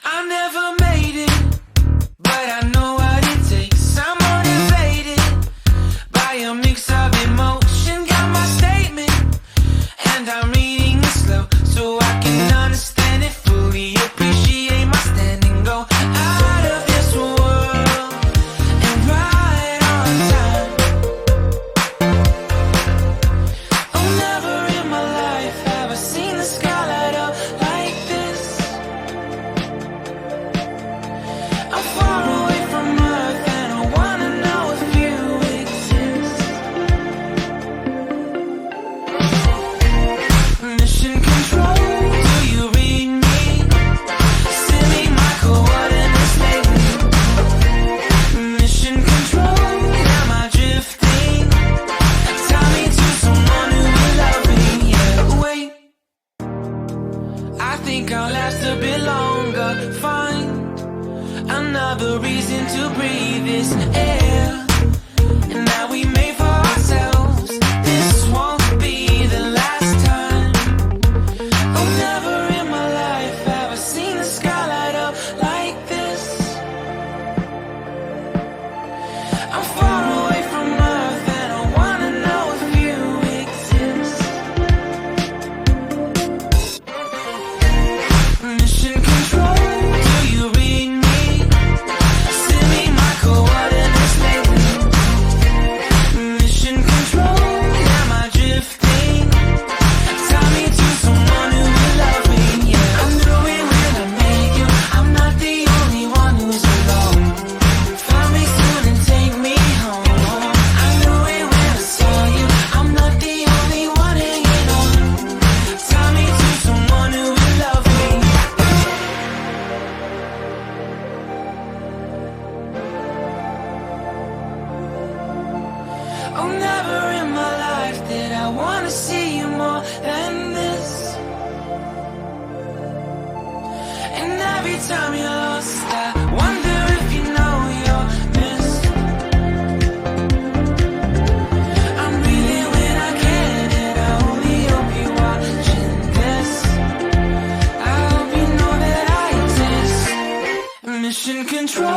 I never made it, but I know what it takes. I'm motivated by a mix of emotion. Got my statement, and I'm reading it slow so I can understand it fully. Appreciate my standing, go out of this world and right on time. Oh, never in my life have I seen the sky light up like this. I'm far away from Earth and I wanna know if you exist. Mission control, do you read me? Send me my coordinates lately. Mission control, am I drifting? Tie me to someone who will love me. Yeah, wait, I think I'll last a bit longer. Find another reason to breathe this air, and that we made for ourselves. This won't be the last time. Oh, never in my life have I seen the sky light up like this. I'm far away from Earth and I wanna know if you exist. Mission control, do you read me? Send me my coordinates lately. Mission control, am I drifting? Tie me to someone who will love me. Yeah, I knew it when I met you. I'm not the only one who's alone. Find me soon and take me home. I knew it when I saw you. I'm not the only one hanging on. Tie me to someone who will love me. Oh, never in my life did I wanna see you more than this. And every time you're lost, I wonder if you know you're missed. I'm breathing when I can, and I only hope you're watching this. I hope you know that I exist. Mission control,